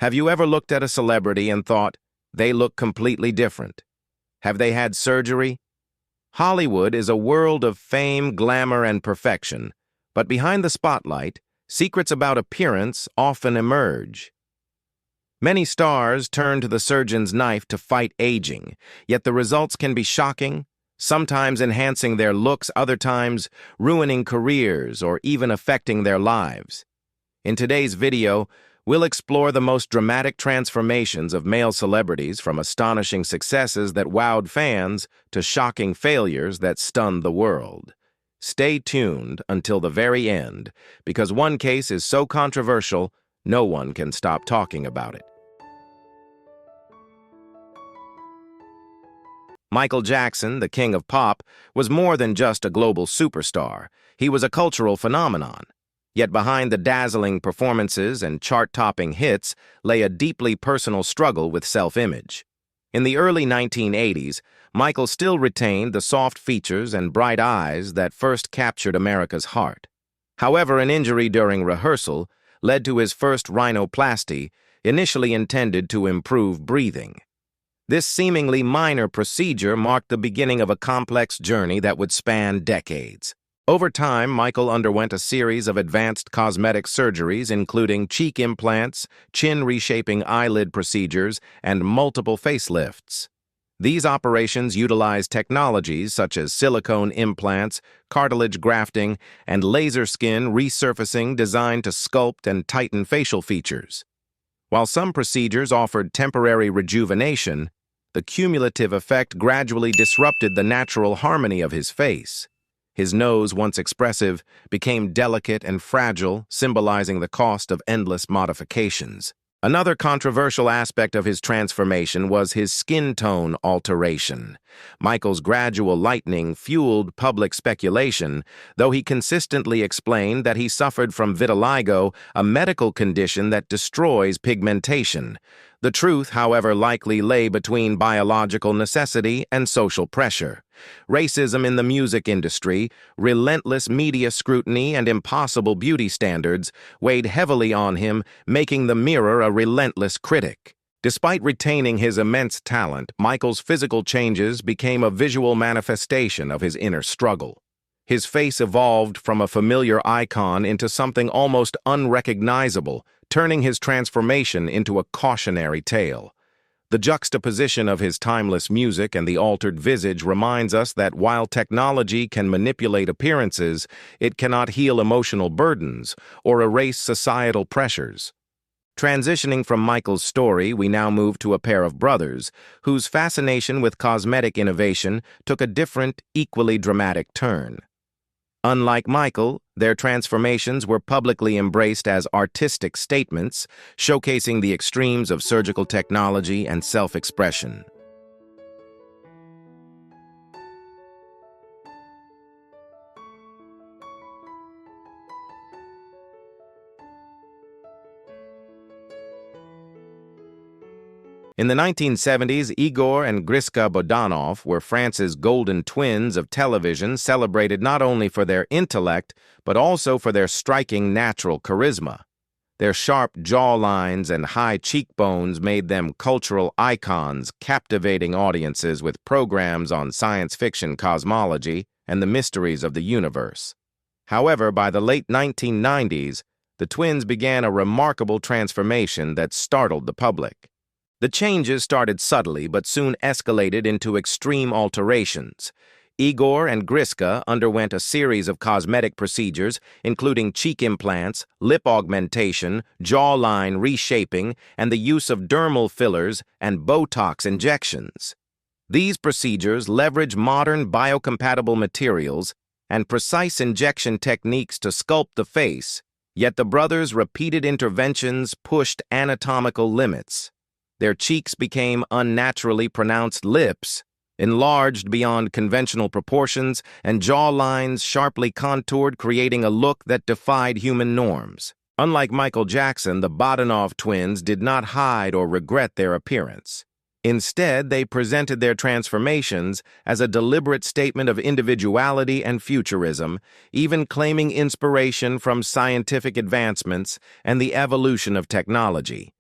Have you ever looked at a celebrity and thought, they look completely different? Have they had surgery? Hollywood is a world of fame, glamour, and perfection, but behind the spotlight, secrets about appearance often emerge. Many stars turn to the surgeon's knife to fight aging, yet the results can be shocking, sometimes enhancing their looks, other times ruining careers or even affecting their lives. In today's video, we'll explore the most dramatic transformations of male celebrities, from astonishing successes that wowed fans to shocking failures that stunned the world. Stay tuned until the very end, because one case is so controversial, no one can stop talking about it. Michael Jackson, the king of pop, was more than just a global superstar. He was a cultural phenomenon. Yet behind the dazzling performances and chart-topping hits lay a deeply personal struggle with self-image. In the early 1980s, Michael still retained the soft features and bright eyes that first captured America's heart. However, an injury during rehearsal led to his first rhinoplasty, initially intended to improve breathing. This seemingly minor procedure marked the beginning of a complex journey that would span decades. Over time, Michael underwent a series of advanced cosmetic surgeries, including cheek implants, chin-reshaping eyelid procedures, and multiple facelifts. These operations utilized technologies such as silicone implants, cartilage grafting, and laser skin resurfacing designed to sculpt and tighten facial features. While some procedures offered temporary rejuvenation, the cumulative effect gradually disrupted the natural harmony of his face. His nose, once expressive, became delicate and fragile, symbolizing the cost of endless modifications. Another controversial aspect of his transformation was his skin tone alteration. Michael's gradual lightening fueled public speculation, though he consistently explained that he suffered from vitiligo, a medical condition that destroys pigmentation. The truth, however, likely lay between biological necessity and social pressure. Racism in the music industry, relentless media scrutiny, and impossible beauty standards weighed heavily on him, making the mirror a relentless critic. Despite retaining his immense talent, Michael's physical changes became a visual manifestation of his inner struggle. His face evolved from a familiar icon into something almost unrecognizable, turning his transformation into a cautionary tale. The juxtaposition of his timeless music and the altered visage reminds us that while technology can manipulate appearances, it cannot heal emotional burdens or erase societal pressures. Transitioning from Michael's story, we now move to a pair of brothers whose fascination with cosmetic innovation took a different, equally dramatic turn. Unlike Michael, their transformations were publicly embraced as artistic statements, showcasing the extremes of surgical technology and self-expression. In the 1970s, Igor and Griska Bogdanoff were France's golden twins of television, celebrated not only for their intellect, but also for their striking natural charisma. Their sharp jawlines and high cheekbones made them cultural icons, captivating audiences with programs on science fiction cosmology and the mysteries of the universe. However, by the late 1990s, the twins began a remarkable transformation that startled the public. The changes started subtly but soon escalated into extreme alterations. Igor and Griska underwent a series of cosmetic procedures, including cheek implants, lip augmentation, jawline reshaping, and the use of dermal fillers and Botox injections. These procedures leverage modern biocompatible materials and precise injection techniques to sculpt the face, yet the brothers' repeated interventions pushed anatomical limits. Their cheeks became unnaturally pronounced lips, enlarged beyond conventional proportions, and jawlines sharply contoured, creating a look that defied human norms. Unlike Michael Jackson, the Bogdanoff twins did not hide or regret their appearance. Instead, they presented their transformations as a deliberate statement of individuality and futurism, even claiming inspiration from scientific advancements and the evolution of technology.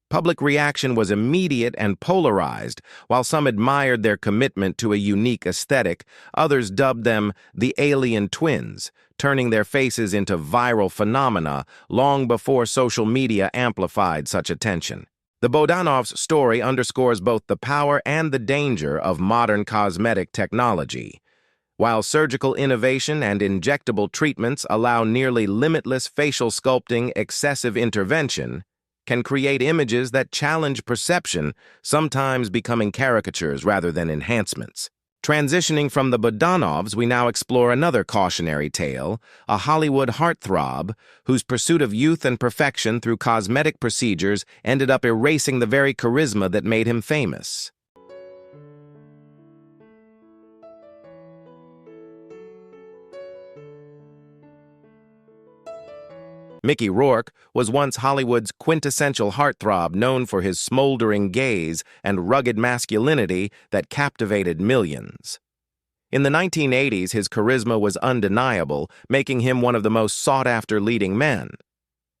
Public reaction was immediate and polarized. While some admired their commitment to a unique aesthetic, others dubbed them the alien twins, turning their faces into viral phenomena long before social media amplified such attention. The Bogdanoff's story underscores both the power and the danger of modern cosmetic technology. While surgical innovation and injectable treatments allow nearly limitless facial sculpting, excessive intervention can create images that challenge perception, sometimes becoming caricatures rather than enhancements. Transitioning from the Bogdanoffs, we now explore another cautionary tale, a Hollywood heartthrob whose pursuit of youth and perfection through cosmetic procedures ended up erasing the very charisma that made him famous. Mickey Rourke was once Hollywood's quintessential heartthrob, known for his smoldering gaze and rugged masculinity that captivated millions. In the 1980s, his charisma was undeniable, making him one of the most sought-after leading men.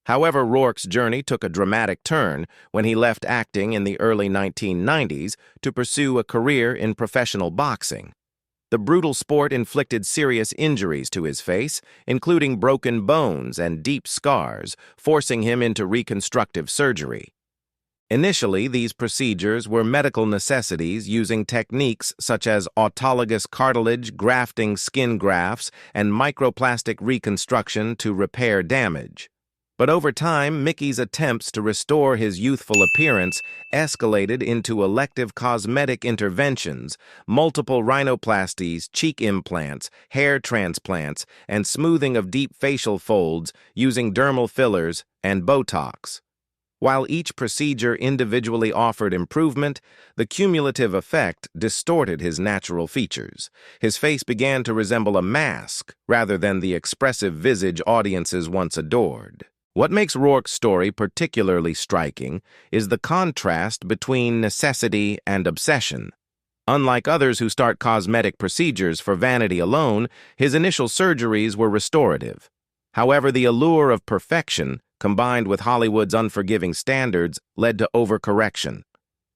However, Rourke's journey took a dramatic turn when he left acting in the early 1990s to pursue a career in professional boxing. The brutal sport inflicted serious injuries to his face, including broken bones and deep scars, forcing him into reconstructive surgery. Initially, these procedures were medical necessities using techniques such as autologous cartilage, grafting skin grafts, and microplastic reconstruction to repair damage. But over time, Mickey's attempts to restore his youthful appearance escalated into elective cosmetic interventions, multiple rhinoplasties, cheek implants, hair transplants, and smoothing of deep facial folds using dermal fillers and Botox. While each procedure individually offered improvement, the cumulative effect distorted his natural features. His face began to resemble a mask rather than the expressive visage audiences once adored. What makes Rourke's story particularly striking is the contrast between necessity and obsession. Unlike others who start cosmetic procedures for vanity alone, his initial surgeries were restorative. However, the allure of perfection, combined with Hollywood's unforgiving standards, led to overcorrection.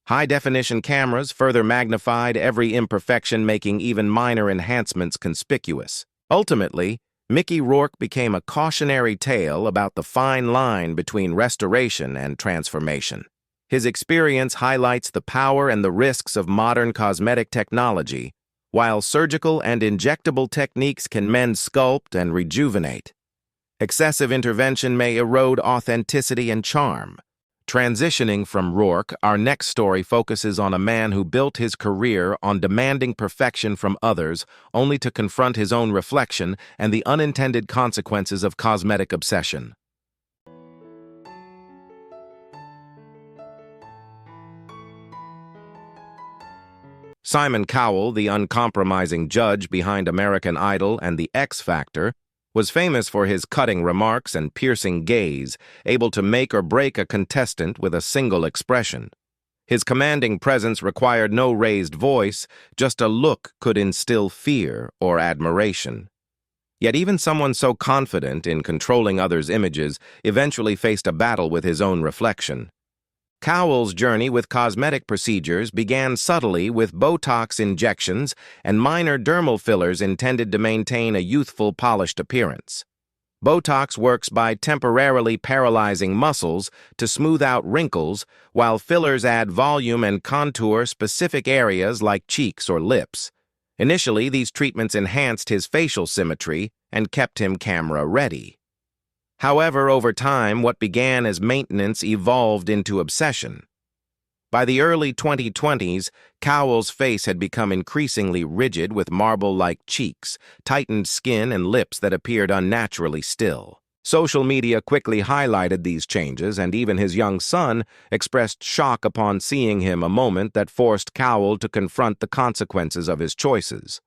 High-definition cameras further magnified every imperfection, making even minor enhancements conspicuous. Ultimately, Mickey Rourke became a cautionary tale about the fine line between restoration and transformation. His experience highlights the power and the risks of modern cosmetic technology, while surgical and injectable techniques can mend, sculpt, and rejuvenate. Excessive intervention may erode authenticity and charm. Transitioning from Rourke, our next story focuses on a man who built his career on demanding perfection from others, only to confront his own reflection and the unintended consequences of cosmetic obsession. Simon Cowell, the uncompromising judge behind American Idol and The X Factor, was famous for his cutting remarks and piercing gaze, able to make or break a contestant with a single expression. His commanding presence required no raised voice, just a look could instill fear or admiration. Yet even someone so confident in controlling others' images eventually faced a battle with his own reflection. Cowell's journey with cosmetic procedures began subtly with Botox injections and minor dermal fillers intended to maintain a youthful, polished appearance. Botox works by temporarily paralyzing muscles to smooth out wrinkles, while fillers add volume and contour specific areas like cheeks or lips. Initially, these treatments enhanced his facial symmetry and kept him camera-ready. However, over time, what began as maintenance evolved into obsession. By the early 2020s, Cowell's face had become increasingly rigid with marble-like cheeks, tightened skin, and lips that appeared unnaturally still. Social media quickly highlighted these changes, and even his young son expressed shock upon seeing him, a moment that forced Cowell to confront the consequences of his choices.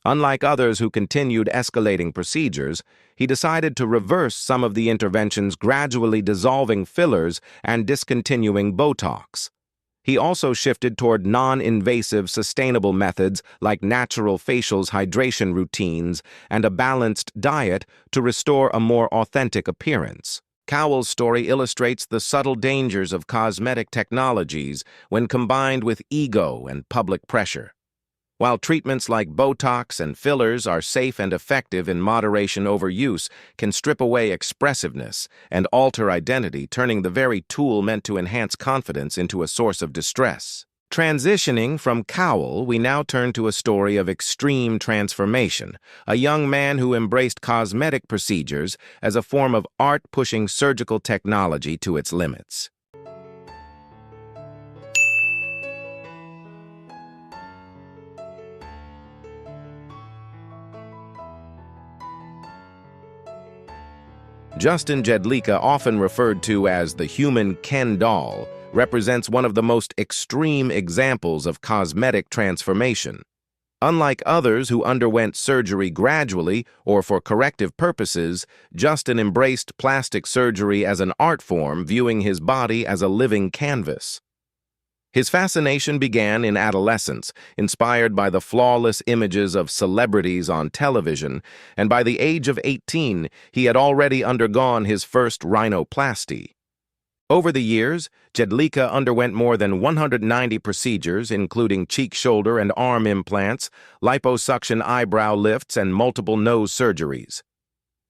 Unlike others who continued escalating procedures, he decided to reverse some of the interventions, gradually dissolving fillers and discontinuing Botox. He also shifted toward non-invasive, sustainable methods like natural facials, hydration routines, and a balanced diet to restore a more authentic appearance. Cowell's story illustrates the subtle dangers of cosmetic technologies when combined with ego and public pressure. While treatments like Botox and fillers are safe and effective in moderation, overuse can strip away expressiveness and alter identity, turning the very tool meant to enhance confidence into a source of distress. Transitioning from Cowell, we now turn to a story of extreme transformation, a young man who embraced cosmetic procedures as a form of art, pushing surgical technology to its limits. Justin Jedlika, often referred to as the human Ken doll, represents one of the most extreme examples of cosmetic transformation. Unlike others who underwent surgery gradually or for corrective purposes, Justin embraced plastic surgery as an art form, viewing his body as a living canvas. His fascination began in adolescence, inspired by the flawless images of celebrities on television, and by the age of 18, he had already undergone his first rhinoplasty. Over the years, Jedlika underwent more than 190 procedures, including cheek, shoulder, and arm implants, liposuction eyebrow lifts, and multiple nose surgeries.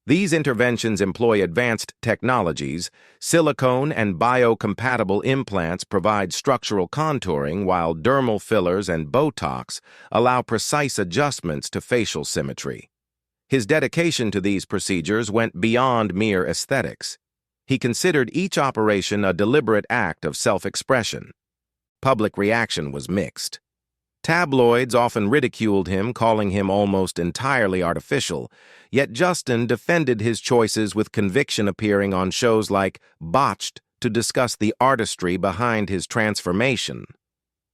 These interventions employ advanced technologies. Silicone and biocompatible implants provide structural contouring, while dermal fillers and Botox allow precise adjustments to facial symmetry. His dedication to these procedures went beyond mere aesthetics. He considered each operation a deliberate act of self-expression. Public reaction was mixed. Tabloids often ridiculed him, calling him almost entirely artificial, yet Justin defended his choices with conviction, appearing on shows like Botched to discuss the artistry behind his transformation.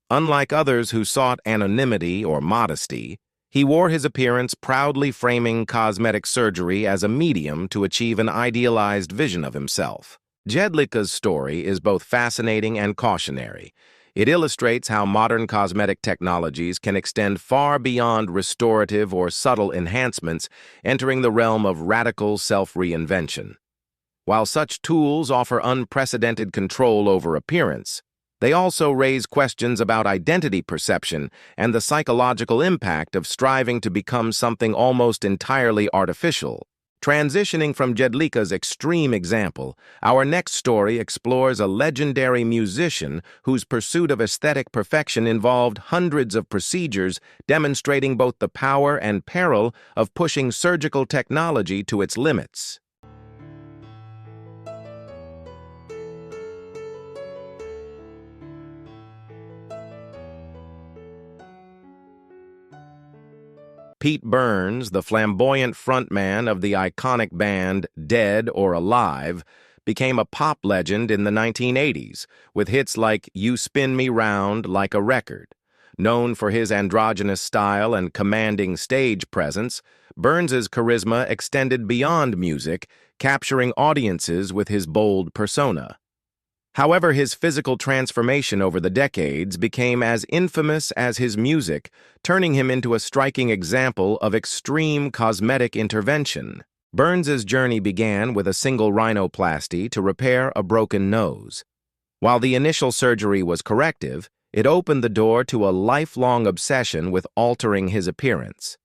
Unlike others who sought anonymity or modesty, he wore his appearance proudly, framing cosmetic surgery as a medium to achieve an idealized vision of himself. Jedlika's story is both fascinating and cautionary. It illustrates how modern cosmetic technologies can extend far beyond restorative or subtle enhancements, entering the realm of radical self-reinvention. While such tools offer unprecedented control over appearance, they also raise questions about identity perception and the psychological impact of striving to become something almost entirely artificial. Transitioning from Jedlika's extreme example, our next story explores a legendary musician whose pursuit of aesthetic perfection involved hundreds of procedures, demonstrating both the power and peril of pushing surgical technology to its limits. Pete Burns, the flamboyant frontman of the iconic band Dead or Alive, became a pop legend in the 1980s, with hits like You Spin Me Round Like a Record. Known for his androgynous style and commanding stage presence, Burns's charisma extended beyond music, capturing audiences with his bold persona. However, his physical transformation over the decades became as infamous as his music, turning him into a striking example of extreme cosmetic intervention. Burns's journey began with a single rhinoplasty to repair a broken nose. While the initial surgery was corrective, it opened the door to a lifelong obsession with altering his appearance.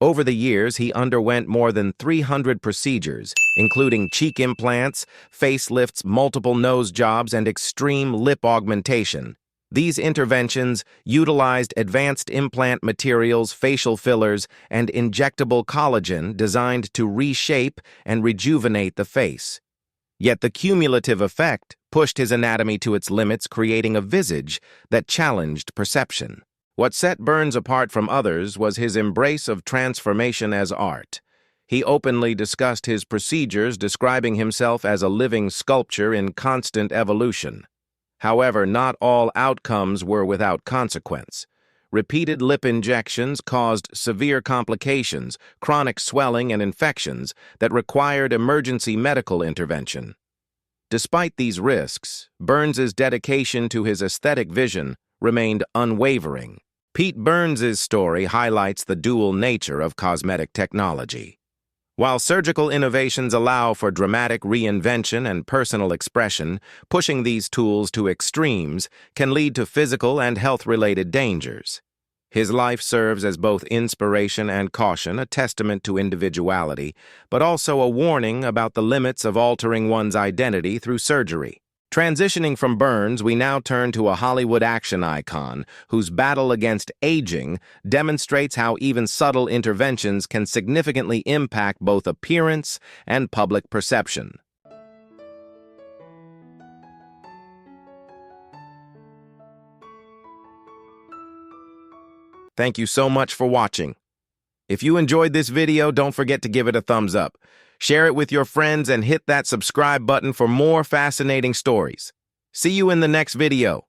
Over the years, he underwent more than 300 procedures, including cheek implants, facelifts, multiple nose jobs, and extreme lip augmentation. These interventions utilized advanced implant materials, facial fillers, and injectable collagen designed to reshape and rejuvenate the face. Yet the cumulative effect pushed his anatomy to its limits, creating a visage that challenged perception. What set Burns apart from others was his embrace of transformation as art. He openly discussed his procedures, describing himself as a living sculpture in constant evolution. However, not all outcomes were without consequence. Repeated lip injections caused severe complications, chronic swelling, and infections that required emergency medical intervention. Despite these risks, Burns's dedication to his aesthetic vision remained unwavering. Pete Burns's story highlights the dual nature of cosmetic technology. While surgical innovations allow for dramatic reinvention and personal expression, pushing these tools to extremes can lead to physical and health-related dangers. His life serves as both inspiration and caution, a testament to individuality, but also a warning about the limits of altering one's identity through surgery. Transitioning from Burns, we now turn to a Hollywood action icon whose battle against aging demonstrates how even subtle interventions can significantly impact both appearance and public perception. Thank you so much for watching. If you enjoyed this video, don't forget to give it a thumbs up. Share it with your friends and hit that subscribe button for more fascinating stories. See you in the next video.